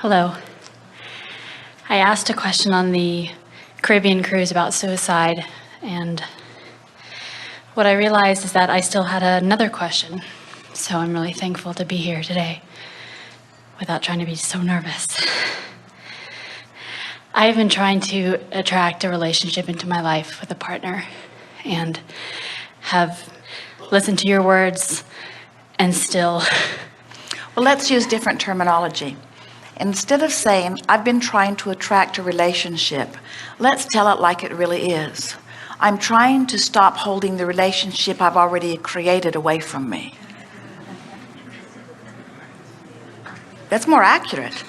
Hello. I asked a question on the Caribbean cruise about suicide, and what I realized is that I still had another question. So I'm really thankful to be here today without trying to be so nervous. I have been trying to attract a relationship into my life with a partner and have listened to your words and still... Well, let's use different terminology. Instead of saying, I've been trying to attract a relationship, let's tell it like it really is. I'm trying to stop holding the relationship I've already created away from me. That's more accurate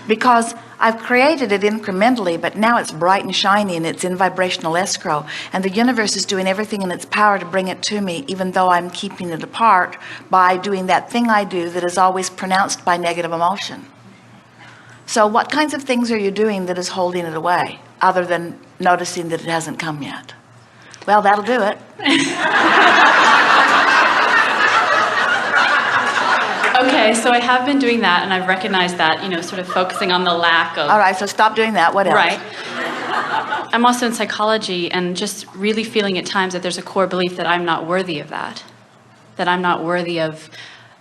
because I've created it incrementally, but now it's bright and shiny and it's in vibrational escrow, and the universe is doing everything in its power to bring it to me, even though I'm keeping it apart by doing that thing I do that is always pronounced by negative emotion. So what kinds of things are you doing that is holding it away, other than noticing that it hasn't come yet? Well, that'll do it. Okay, so I have been doing that, and I've recognized that, sort of focusing on the lack of... All right, so stop doing that. What else? Right. I'm also in psychology, and just really feeling at times that there's a core belief that I'm not worthy of that I'm not worthy of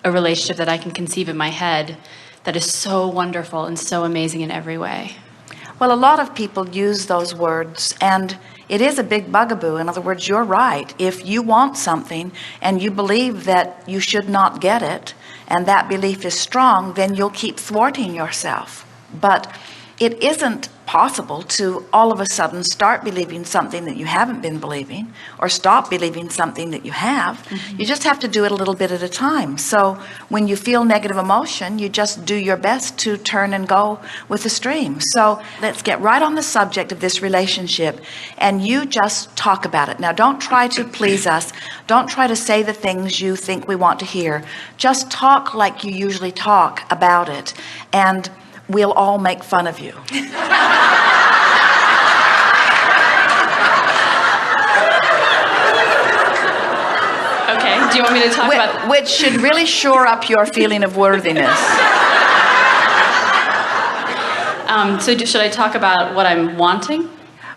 a relationship that I can conceive in my head that is so wonderful and so amazing in every way. Well, a lot of people use those words, and it is a big bugaboo. In other words, you're right. If you want something and you believe that you should not get it, and that belief is strong, then you'll keep thwarting yourself. But it isn't possible to all of a sudden start believing something that you haven't been believing, or stop believing something that you have. Mm-hmm. You just have to do it a little bit at a time. So when you feel negative emotion, you just do your best to turn and go with the stream. So let's get right on the subject of this relationship, and you just talk about it. Now, don't try to please us. Don't try to say the things you think we want to hear. Just talk like you usually talk about it, and we'll all make fun of you. Okay, do you want me to talk about... Which should really shore up your feeling of worthiness. So should I talk about what I'm wanting?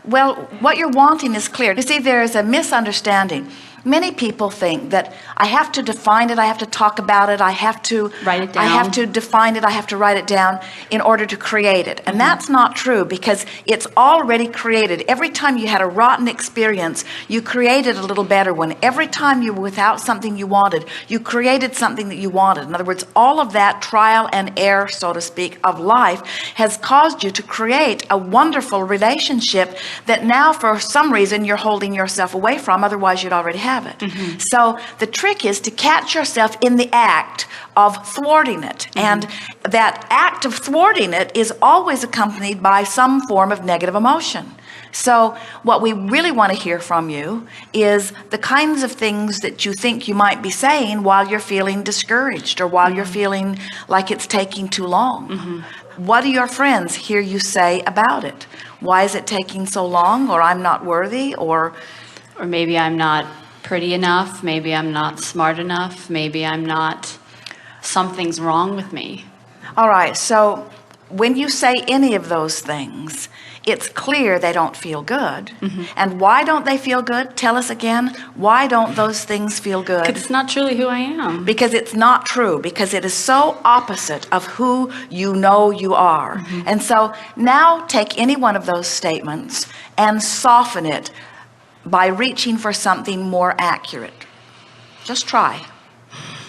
Well, what you're wanting is clear. You see, there is a misunderstanding. Many people think that I have to define it, I have to talk about it, I have to write it down. I have to define it, I have to write it down in order to create it. And that's not true, because it's already created. Every time you had a rotten experience, you created a little better one. Every time you were without something you wanted, you created something that you wanted. In other words, all of that trial and error, so to speak, of life has caused you to create a wonderful relationship that now for some reason you're holding yourself away from, otherwise you'd already have it. Mm-hmm. So the trick is to catch yourself in the act of thwarting it. Mm-hmm. And that act of thwarting it is always accompanied by some form of negative emotion. So what we really want to hear from you is the kinds of things that you think you might be saying while you're feeling discouraged, or while you're feeling like it's taking too long. Mm-hmm. What do your friends hear you say about it? Why is it taking so long? Or I'm not worthy? Or maybe I'm not pretty enough, maybe I'm not smart enough, maybe I'm not, something's wrong with me. All right, so when you say any of those things, it's clear they don't feel good. Mm-hmm. And why don't they feel good? Tell us again. Why don't those things feel good? Because it's not truly who I am. Because it's not true. Because it is so opposite of who you know you are. Mm-hmm. And so now take any one of those statements and soften it by reaching for something more accurate. Just try.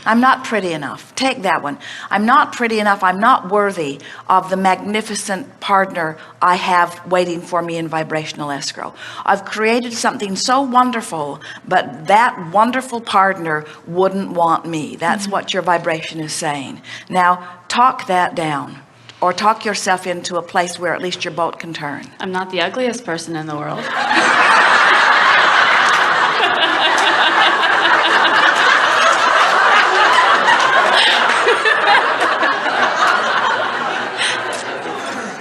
I'm not pretty enough. Take that one. I'm not pretty enough. I'm not worthy of the magnificent partner I have waiting for me in vibrational escrow. I've created something so wonderful, but that wonderful partner wouldn't want me. That's what your vibration is saying. Now, talk that down, or talk yourself into a place where at least your boat can turn. I'm not the ugliest person in the world.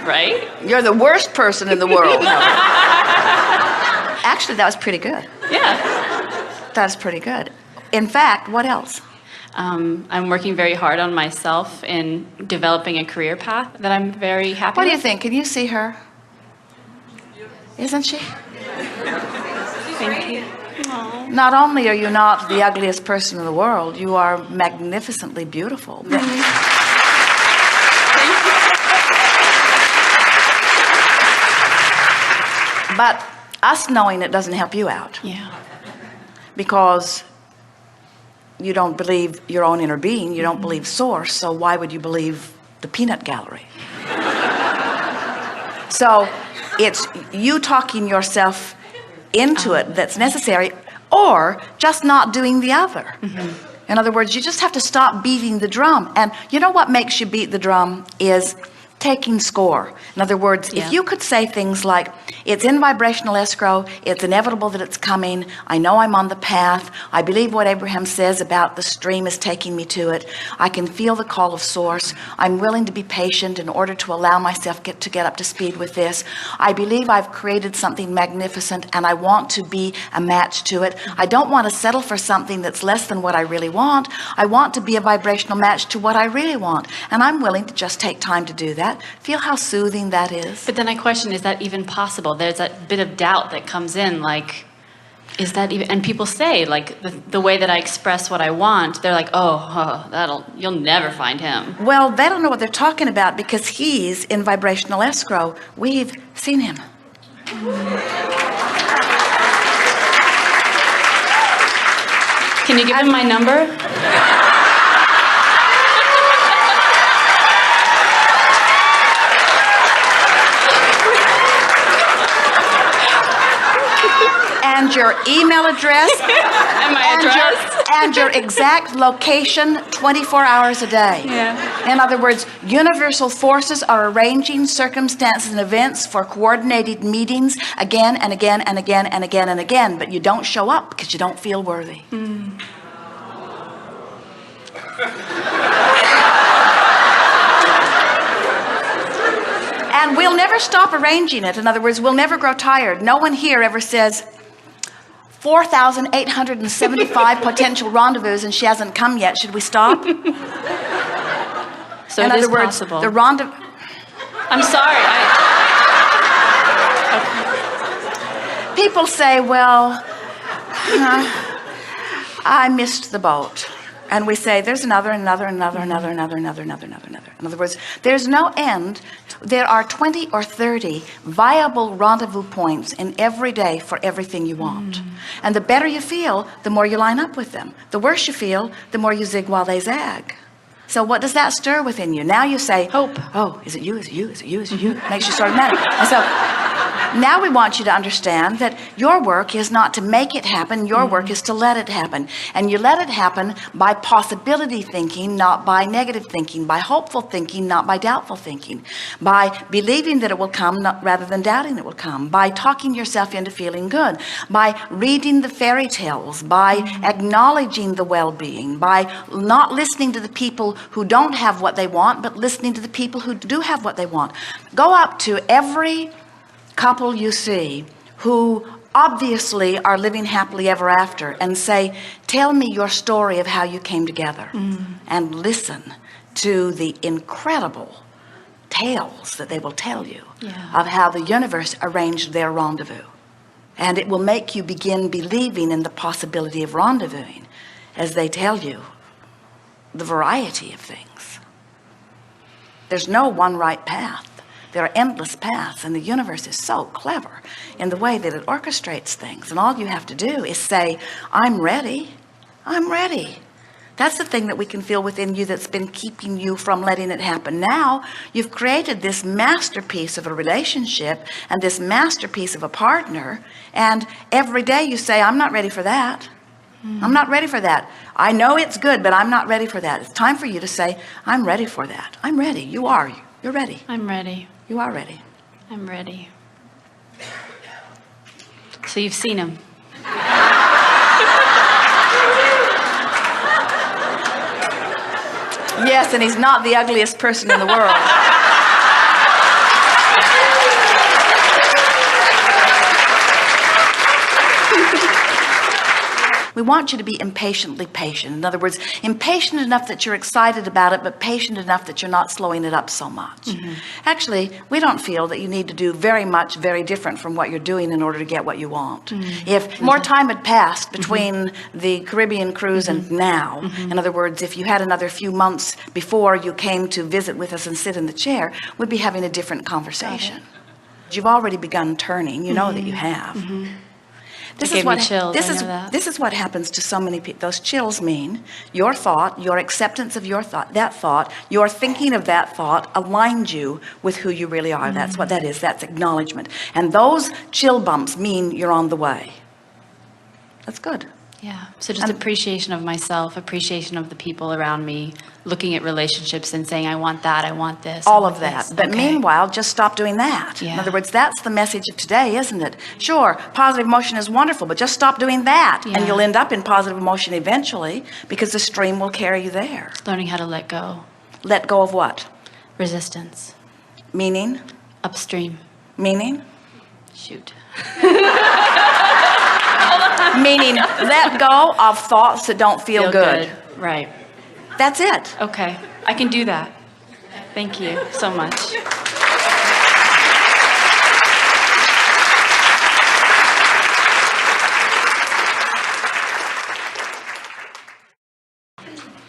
Right? You're the worst person in the world. Actually, that was pretty good. Yeah. That's pretty good. In fact, what else? I'm working very hard on myself in developing a career path that I'm very happy What do with. you think? Can you see her? Isn't she? Thank you. Not only are you not the ugliest person in the world, you are magnificently beautiful. But us knowing it doesn't help you out. Yeah. Because you don't believe your own inner being, you don't believe source, so why would you believe the peanut gallery? So it's you talking yourself into it that's necessary, or just not doing the other. In other words, you just have to stop beating the drum. And you know what makes you beat the drum is taking score. In other words, if you could say things like, it's in vibrational escrow, it's inevitable that it's coming, I know I'm on the path, I believe what Abraham says about the stream is taking me to it, I can feel the call of source, I'm willing to be patient in order to allow myself to get up to speed with this, I believe I've created something magnificent and I want to be a match to it, I don't want to settle for something that's less than what I really want, I want to be a vibrational match to what I really want, and I'm willing to just take time to do that. Feel how soothing that is. But then I question, is that even possible? There's that bit of doubt that comes in, like, is that even, and people say, like, the way that I express what I want, they're like, you'll never find him. Well, they don't know what they're talking about because he's in vibrational escrow. We've seen him. Can you give him my number? And your email address And my address? and your exact location 24 hours a day. Yeah. In other words, universal forces are arranging circumstances and events for coordinated meetings again and again and again and again and again, but you don't show up because you don't feel worthy. And we'll never stop arranging it. In other words, we'll never grow tired. No one here ever says 4,875 potential rendezvous and she hasn't come yet. Should we stop? So In it is other words, possible. the rendezvous. I'm sorry. People say, well, I missed the boat. And we say, there's another. In other words, there's no end. There are 20 or 30 viable rendezvous points in every day for everything you want. And the better you feel, the more you line up with them. The worse you feel, the more you zig while they zag. So what does that stir within you? Now you say, Hope. Oh, is it you? Is it you? Is it you? Is it you? Makes you sort of mad. And so now we want you to understand that your work is not to make it happen. Your work is to let it happen. And you let it happen by possibility thinking, not by negative thinking, by hopeful thinking, not by doubtful thinking, by believing that it will come rather than doubting it will come, by talking yourself into feeling good, by reading the fairy tales, by acknowledging the well-being, by not listening to the people who don't have what they want, but listening to the people who do have what they want. Go up to every couple you see who obviously are living happily ever after and say, tell me your story of how you came together, and listen to the incredible tales that they will tell you of how the universe arranged their rendezvous. And it will make you begin believing in the possibility of rendezvousing as they tell you the variety of things. There's no one right path. There are endless paths, and the universe is so clever in the way that it orchestrates things. And all you have to do is say, I'm ready. I'm ready. That's the thing that we can feel within you that's been keeping you from letting it happen. Now you've created this masterpiece of a relationship and this masterpiece of a partner, and every day you say, I'm not ready for that. I'm not ready for that. I know it's good, but I'm not ready for that. It's time for you to say, I'm ready for that. I'm ready. You are. You're ready. I'm ready. You are ready. I'm ready. So you've seen him. Yes, and he's not the ugliest person in the world. We We want you to be impatiently patient. In other words, impatient enough that you're excited about it, but patient enough that you're not slowing it up so much. Actually, we don't feel that you need to do very much very different from what you're doing in order to get what you want. If more time had passed between the Caribbean cruise and now, in other words, if you had another few months before you came to visit with us and sit in the chair, we'd be having a different conversation. You've already begun turning. You know that you have. This is what chills. this is what happens to so many people. Those chills mean your thought, your acceptance of your thought, that thought, your thinking of that thought aligned you with who you really are. That's what that is. That's acknowledgement. And those chill bumps mean you're on the way. That's good. Yeah. So just appreciation of myself, appreciation of the people around me, looking at relationships and saying, I want that, I want this. All of that. But meanwhile, just stop doing that. Yeah. In other words, that's the message of today, isn't it? Sure, positive emotion is wonderful, but just stop doing that. Yeah. And you'll end up in positive emotion eventually because the stream will carry you there. It's learning how to let go. Let go of what? Resistance. Meaning? Upstream. Meaning? Shoot. Meaning let go of thoughts that don't feel good. Right. That's it. Okay. I can do that. Thank you so much.